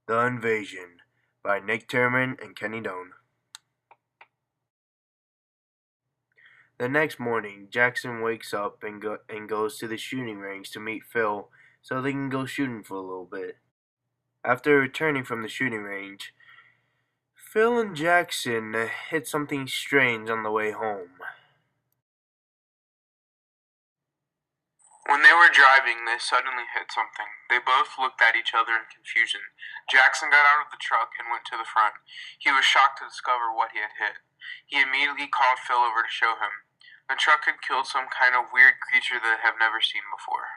The Invasion by Nick Terman and Kenny Doan. The next morning, Jackson wakes up and goes to the shooting range to meet Phil so they can go shooting for a little bit. After returning from the shooting range, Phil and Jackson hit something strange on the way home. When they were driving, they suddenly hit something. They both looked at each other in confusion. Jackson got out of the truck and went to the front. He was shocked to discover what he had hit. He immediately called Phil over to show him. The truck had killed some kind of weird creature they have never seen before.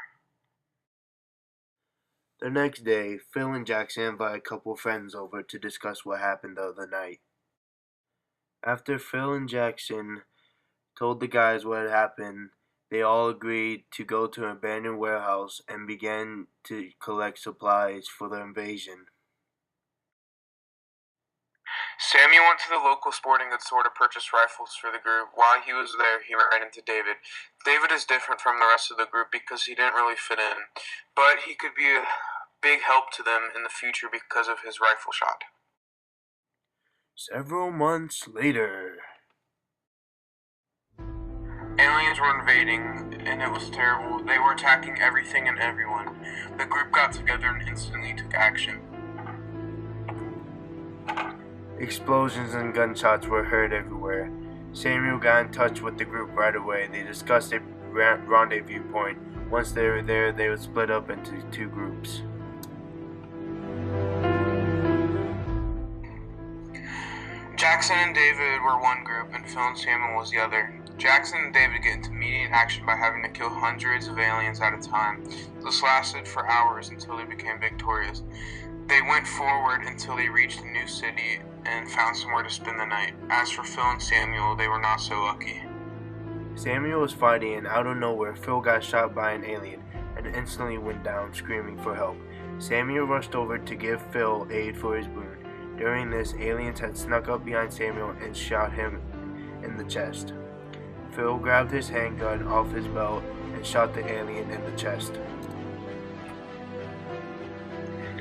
The next day, Phil and Jackson invite a couple of friends over to discuss what happened the other night. After Phil and Jackson told the guys what had happened, they all agreed to go to an abandoned warehouse and began to collect supplies for the invasion. Samuel went to the local sporting goods store to purchase rifles for the group. While he was there, he ran into David. David is different from the rest of the group because he didn't really fit in, but he could be a big help to them in the future because of his rifle shot. Several months later, aliens were invading, and it was terrible. They were attacking everything and everyone. The group got together and instantly took action. explosions and gunshots were heard everywhere. Samuel got in touch with the group right away. They discussed a rendezvous point. Once they were there, they would split up into two groups. Jackson and David were one group, and Phil and Samuel was the other. Jackson and David get into immediate action by having to kill hundreds of aliens at a time. This lasted for hours until they became victorious. They went forward until they reached a new city and found somewhere to spend the night. As for Phil and Samuel, they were not so lucky. Samuel was fighting, and out of nowhere, Phil got shot by an alien and instantly went down, screaming for help. Samuel rushed over to give Phil aid for his wound. During this, aliens had snuck up behind Samuel and shot him in the chest. Phil grabbed his handgun off his belt and shot the alien in the chest.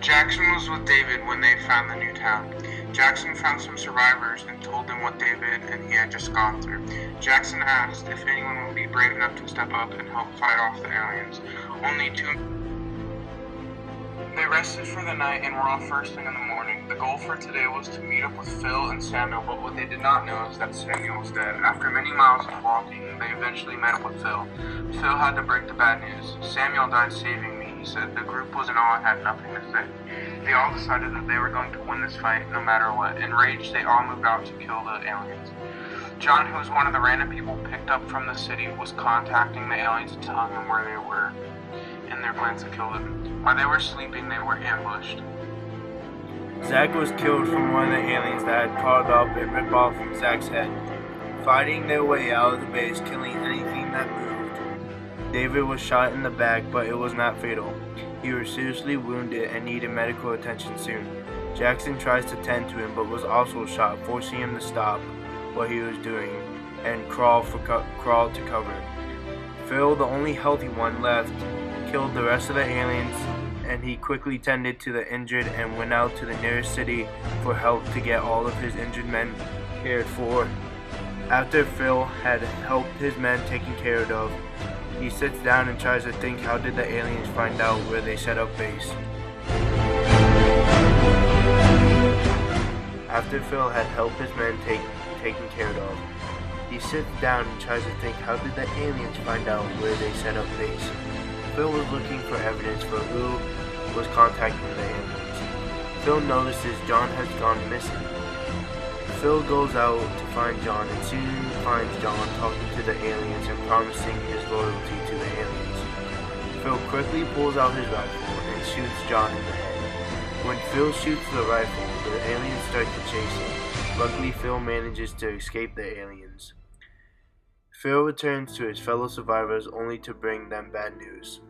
Jackson was with David when they found the new town. Jackson found some survivors and told them what David and he had just gone through. Jackson asked if anyone would be brave enough to step up and help fight off the aliens. Only two. They rested for the night and were off first thing in the morning. The goal for today was to meet up with Phil and Samuel, but what they did not know is that Samuel was dead. After many miles of walking, they eventually met up with Phil. Phil had to break the bad news. Samuel died saving me, he said. The group was in awe and had nothing to say. They all decided that they were going to win this fight no matter what. Enraged, they all moved out to kill the aliens. John, who was one of the random people picked up from the city, was contacting the aliens and telling them where they were in their plans to kill them. While they were sleeping, they were ambushed. Zach was killed from one of the aliens that had crawled up and ripped off from Zach's head, fighting their way out of the base, killing anything that moved. David was shot in the back, but it was not fatal. He was seriously wounded and needed medical attention soon. Jackson tries to tend to him, but was also shot, forcing him to stop what he was doing and crawl to cover. Phil, the only healthy one left, killed the rest of the aliens, and he quickly tended to the injured and went out to the nearest city for help to get all of his injured men cared for. After Phil had helped his men taken care of, he sits down and tries to think, how did the aliens find out where they set up base? After Phil had helped his men taken care of, he sits down and tries to think, how did the aliens find out where they set up base? Phil was looking for evidence for who was contacting the aliens. Phil notices John has gone missing. Phil goes out to find John and soon finds John talking to the aliens and promising his loyalty to the aliens. Phil quickly pulls out his rifle and shoots John in the head. When Phil shoots the rifle, the aliens start to chase him. Luckily, Phil manages to escape the aliens. Phil returns to his fellow survivors only to bring them bad news.